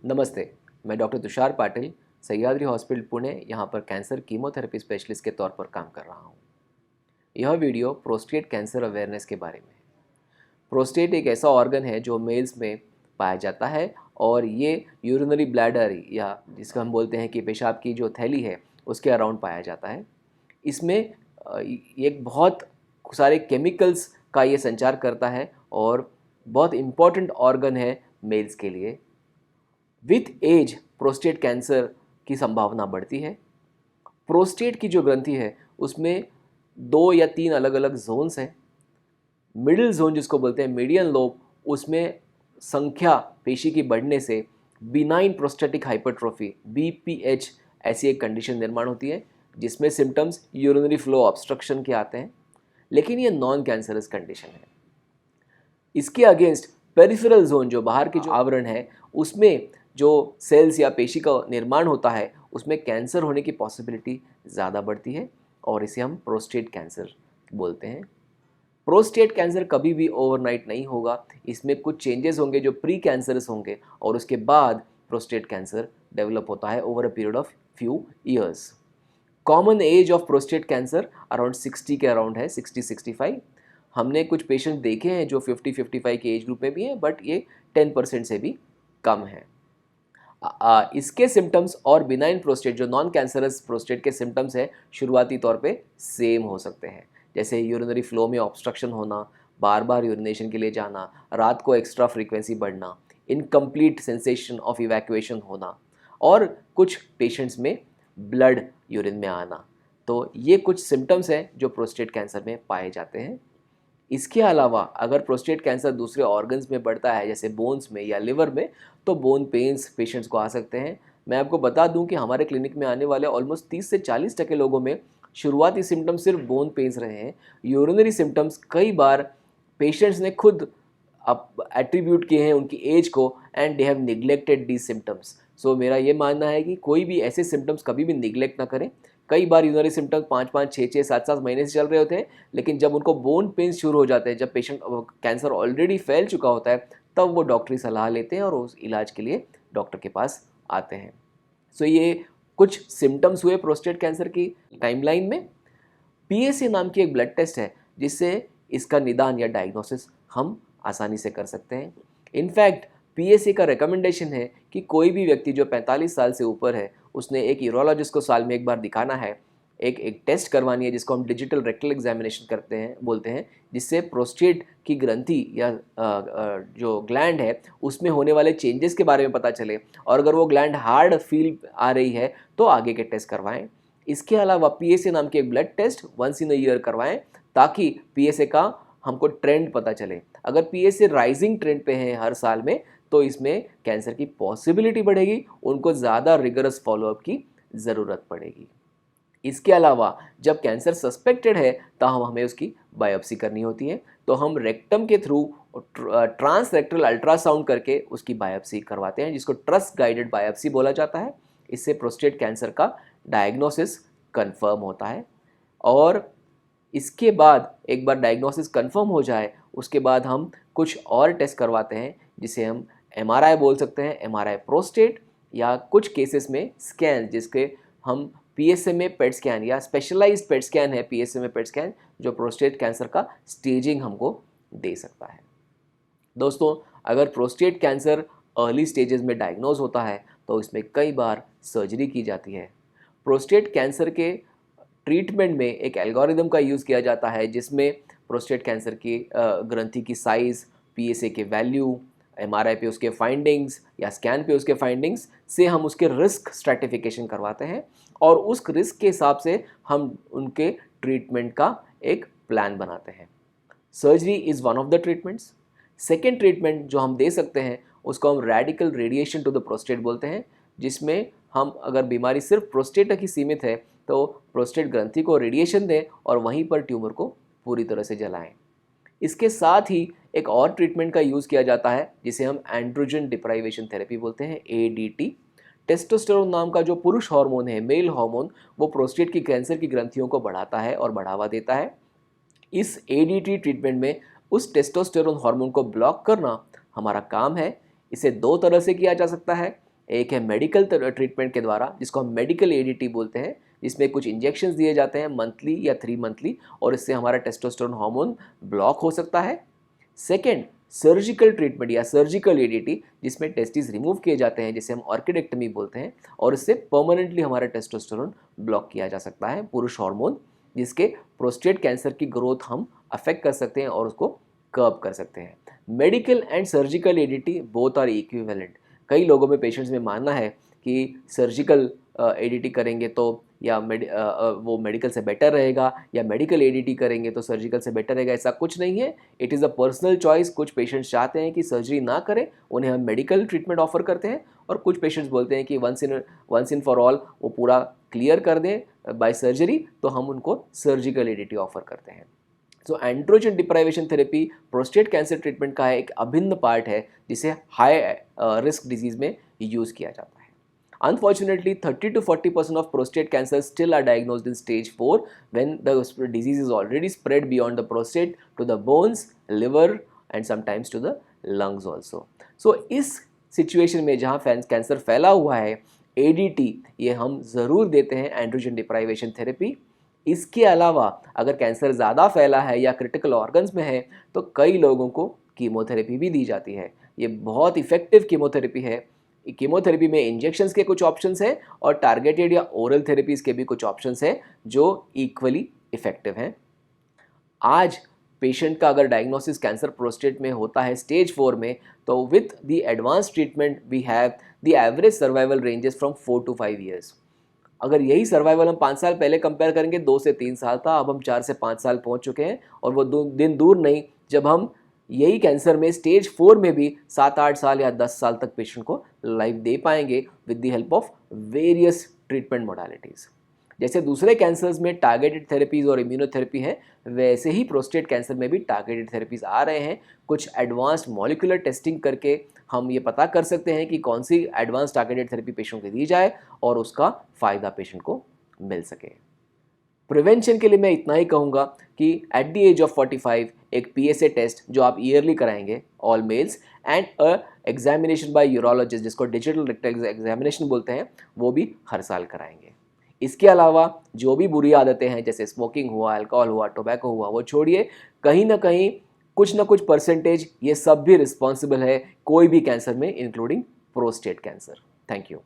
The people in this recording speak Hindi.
नमस्ते, मैं डॉक्टर तुषार पाटिल, सह्याद्री हॉस्पिटल पुणे यहाँ पर कैंसर कीमोथेरेपी स्पेशलिस्ट के तौर पर काम कर रहा हूँ। यह वीडियो प्रोस्टेट कैंसर अवेयरनेस के बारे में है। प्रोस्टेट एक ऐसा ऑर्गन है जो मेल्स में पाया जाता है और ये यूरिनरी ब्लैडर या जिसको हम बोलते हैं कि पेशाब की जो थैली है उसके अराउंड पाया जाता है। इसमें एक बहुत सारे केमिकल्स का ये संचार करता है और बहुत इम्पॉर्टेंट ऑर्गन है मेल्स के लिए। विथ एज प्रोस्टेट कैंसर की संभावना बढ़ती है। प्रोस्टेट की जो ग्रंथि है उसमें 2 या 3 अलग अलग जोन्स हैं। मिडिल जोन जिसको बोलते हैं मीडियन लोब, उसमें संख्या पेशी की बढ़ने से बिनाइन प्रोस्टेटिक हाइपरट्रोफी BPH ऐसी एक कंडीशन निर्माण होती है जिसमें सिम्टम्स यूरिनरी फ्लो ऑब्स्ट्रक्शन के आते हैं, लेकिन ये नॉन कैंसरस कंडीशन है। इसके अगेंस्ट पेरिफेरल जोन जो बाहर की जो आवरण है उसमें जो सेल्स या पेशी का निर्माण होता है उसमें कैंसर होने की पॉसिबिलिटी ज़्यादा बढ़ती है और इसे हम प्रोस्टेट कैंसर बोलते हैं। प्रोस्टेट कैंसर कभी भी ओवरनाइट नहीं होगा, इसमें कुछ चेंजेस होंगे जो प्री कैंसरस होंगे और उसके बाद प्रोस्टेट कैंसर डेवलप होता है over a period of few years. Common age of prostate cancer around 60 के अराउंड है, 60-65। हमने कुछ पेशेंट देखे हैं जो 50-55 के एज ग्रुप में भी हैं, बट ये 10% से भी कम है। इसके सिम्टम्स और बिनाइन प्रोस्टेट जो नॉन कैंसरस प्रोस्टेट के सिम्टम्स हैं शुरुआती तौर पे सेम हो सकते हैं, जैसे यूरिनरी फ्लो में ऑब्स्ट्रक्शन होना, बार बार यूरिनेशन के लिए जाना, रात को एक्स्ट्रा फ्रीक्वेंसी बढ़ना, इनकम्प्लीट सेंसेशन ऑफ इवैक्यूएशन होना और कुछ पेशेंट्स में ब्लड यूरिन में आना। तो ये कुछ सिम्टम्स हैं जो प्रोस्टेट कैंसर में पाए जाते हैं। इसके अलावा अगर प्रोस्टेट कैंसर दूसरे ऑर्गन्स में बढ़ता है जैसे बोन्स में या लिवर में, तो बोन पेन्स पेशेंट्स को आ सकते हैं। मैं आपको बता दूं कि हमारे क्लिनिक में आने वाले ऑलमोस्ट 30 से 40% लोगों में शुरुआती सिम्टम्स सिर्फ बोन पेन्स रहे हैं। यूरिनरी सिम्टम्स कई बार पेशेंट्स ने खुद एट्रीब्यूट किए हैं उनकी एज को and they have neglected these symptoms. So मेरा ये मानना है कि कोई भी ऐसे सिम्टम्स कभी भी निग्लेक्ट ना करें। कई बार यूरिनरी सिम्टम्स 5-5, 6-6, 7-7 महीने से चल रहे होते हैं, लेकिन जब उनको बोन पेन शुरू हो जाते हैं, जब पेशेंट कैंसर ऑलरेडी फैल चुका होता है, तब वो डॉक्टरी सलाह लेते हैं और उस इलाज के लिए डॉक्टर के पास आते हैं। सो ये कुछ सिम्टम्स हुए प्रोस्टेट कैंसर की टाइमलाइन में। PSA नाम की एक ब्लड टेस्ट है जिससे इसका निदान या डायग्नोसिस हम आसानी से कर सकते हैं। इनफैक्ट PSA का रिकमेंडेशन है कि कोई भी व्यक्ति जो 45 साल से ऊपर है उसने एक यूरोलॉजिस्ट को साल में एक बार दिखाना है, एक टेस्ट करवानी है जिसको हम डिजिटल रेक्टल एग्जामिनेशन करते हैं बोलते हैं, जिससे प्रोस्टेट की ग्रंथि या जो ग्लैंड है उसमें होने वाले चेंजेस के बारे में पता चले और अगर वो ग्लैंड हार्ड फील आ रही है तो आगे के टेस्ट करवाएं। इसके अलावा PSA नाम के एक blood test once in a year करवाएं ताकि PSA का हमको ट्रेंड पता चले। अगर PSA राइजिंग ट्रेंड पे है हर साल में तो इसमें कैंसर की पॉसिबिलिटी बढ़ेगी, उनको ज़्यादा रिगरस फॉलोअप की ज़रूरत पड़ेगी। इसके अलावा जब कैंसर सस्पेक्टेड है तो हमें उसकी बायोप्सी करनी होती है, तो हम रेक्टम के थ्रू ट्रांस रेक्टल अल्ट्रासाउंड करके उसकी बायोप्सी करवाते हैं जिसको ट्रस्ट गाइडेड बायोप्सी बोला जाता है। इससे प्रोस्टेट कैंसर का डायग्नोसिस कंफर्म होता है और इसके बाद एक बार डायग्नोसिस कंफर्म हो जाए उसके बाद हम कुछ और टेस्ट करवाते हैं जिसे हम MRI बोल सकते हैं, MRI प्रोस्टेट, या कुछ केसेस में स्कैन जिसके हम PSA में पेट स्कैन या स्पेशलाइज्ड पेट स्कैन है PSA में पेट स्कैन जो प्रोस्टेट कैंसर का स्टेजिंग हमको दे सकता है। दोस्तों, अगर प्रोस्टेट कैंसर अर्ली स्टेजेस में डायग्नोज होता है तो इसमें कई बार सर्जरी की जाती है। प्रोस्टेट कैंसर के ट्रीटमेंट में एक एल्गोरिदम का यूज़ किया जाता है जिसमें प्रोस्टेट कैंसर की ग्रंथि की साइज़, PSA के वैल्यू, MRI पे उसके फाइंडिंग्स या स्कैन पे उसके फाइंडिंग्स से हम उसके रिस्क स्ट्रैटिफिकेशन करवाते हैं और उस रिस्क के हिसाब से हम उनके ट्रीटमेंट का एक प्लान बनाते हैं। Surgery is one of the treatments. Second treatment जो हम दे सकते हैं उसको हम radical radiation to the prostate बोलते हैं, जिसमें हम अगर बीमारी सिर्फ प्रोस्टेट तक ही सीमित है तो प्रोस्टेट ग्रंथि को रेडिएशन दें और वहीं पर ट्यूमर को पूरी तरह से जलाएं। इसके साथ ही एक और ट्रीटमेंट का यूज़ किया जाता है जिसे हम एंड्रोजन डिप्राइवेशन थेरेपी बोलते हैं, ADT। टेस्टोस्टेरोन नाम का जो पुरुष हार्मोन है, मेल हार्मोन, वो प्रोस्टेट की कैंसर की ग्रंथियों को बढ़ाता है और बढ़ावा देता है। इस ADT ट्रीटमेंट में उस टेस्टोस्टेरोन हार्मोन को ब्लॉक करना हमारा काम है। इसे दो तरह से किया जा सकता है। एक है मेडिकल ट्रीटमेंट के द्वारा, जिसको हम मेडिकल एडीटी बोलते हैं, जिसमें कुछ इंजेक्शंस दिए जाते हैं मंथली या 3 मंथली, और इससे हमारा टेस्टोस्टेरोन हार्मोन ब्लॉक हो सकता है। सेकेंड, सर्जिकल ट्रीटमेंट या सर्जिकल एडीटी, जिसमें टेस्टिस रिमूव किए जाते हैं, जिसे हम ऑर्किडेक्टमी बोलते हैं, और इससे परमानेंटली हमारा टेस्टोस्टेरोन ब्लॉक किया जा सकता है, पुरुष हार्मोन, जिसके प्रोस्टेट कैंसर की ग्रोथ हम अफेक्ट कर सकते हैं और उसको कर्ब कर सकते हैं। Medical and surgical ADT both are equivalent. कई लोगों में, पेशेंट्स में मानना है कि सर्जिकल एडीटी करेंगे तो या वो मेडिकल से बेटर रहेगा, या मेडिकल एडीटी करेंगे तो सर्जिकल से बेटर रहेगा। ऐसा कुछ नहीं है, it is a personal choice. कुछ पेशेंट्स चाहते हैं कि सर्जरी ना करें, उन्हें हम मेडिकल ट्रीटमेंट ऑफर करते हैं, और कुछ पेशेंट्स बोलते हैं कि वंस इन फॉर ऑल वो पूरा क्लियर कर दें बाय सर्जरी, तो हम उनको सर्जिकल एडीटी ऑफर करते हैं। So androgen deprivation therapy prostate cancer treatment का एक अभिन्न पार्ट है, जिसे हाई रिस्क डिजीज में यूज़ किया जाता है। Unfortunately, 30 to 40% of prostate cancers still are diagnosed in stage 4 when the disease is already spread beyond the prostate to the bones, liver and sometimes to the lungs also. So इस सिचुएशन में जहाँ कैंसर फैला हुआ है, ADT ये हम ज़रूर देते हैं, एंड्रोजन डिप्राइवेशन थेरेपी। इसके अलावा अगर कैंसर ज़्यादा फैला है या क्रिटिकल ऑर्गन्स में है, तो कई लोगों को कीमोथेरेपी भी दी जाती है। ये बहुत इफ़ेक्टिव कीमोथेरेपी है। कीमोथेरेपी में इंजेक्शंस के कुछ ऑप्शंस हैं और टारगेटेड या ओरल थेरेपीज़ के भी कुछ ऑप्शंस हैं जो इक्वली इफ़ेक्टिव हैं। आज पेशेंट का अगर डायग्नोसिस कैंसर प्रोस्टेट में होता है स्टेज 4 में, तो with the advance treatment we have the average survival ranges from 4 to 5 years। अगर यही सर्वाइवल हम 5 साल पहले कंपेयर करेंगे, 2 से 3 साल था, अब हम 4 से 5 साल पहुंच चुके हैं, और वो दिन दूर नहीं जब हम यही कैंसर में स्टेज 4 में भी 7-8 साल या 10 साल तक पेशेंट को लाइफ दे पाएंगे with the help of various treatment modalities. जैसे दूसरे कैंसर्स में टारगेटेड थेरेपीज़ और इम्यूनोथेरेपी है, वैसे ही प्रोस्टेट कैंसर में भी टारगेटेड थेरेपीज़ आ रहे हैं। कुछ एडवांस्ड मॉलिक्यूलर टेस्टिंग करके हम ये पता कर सकते हैं कि कौन सी एडवांस टारगेटेड थेरेपी पेशेंट को दी जाए और उसका फ़ायदा पेशेंट को मिल सके। प्रिवेंशन के लिए मैं इतना ही कहूँगा कि एट द एज ऑफ 45 एक PSA टेस्ट जो आप ईयरली कराएंगे, all males, and a examination by urologist, जिसको डिजिटल रेक्टल एग्जामिनेशन बोलते हैं, वो भी हर साल कराएंगे। इसके अलावा जो भी बुरी आदतें हैं, जैसे स्मोकिंग हुआ, अल्कोहल हुआ, टोबैको हुआ, वो छोड़िए। कहीं ना कहीं कुछ ना कुछ परसेंटेज ये सब भी रिस्पॉन्सिबल है कोई भी कैंसर में, including prostate cancer. Thank you.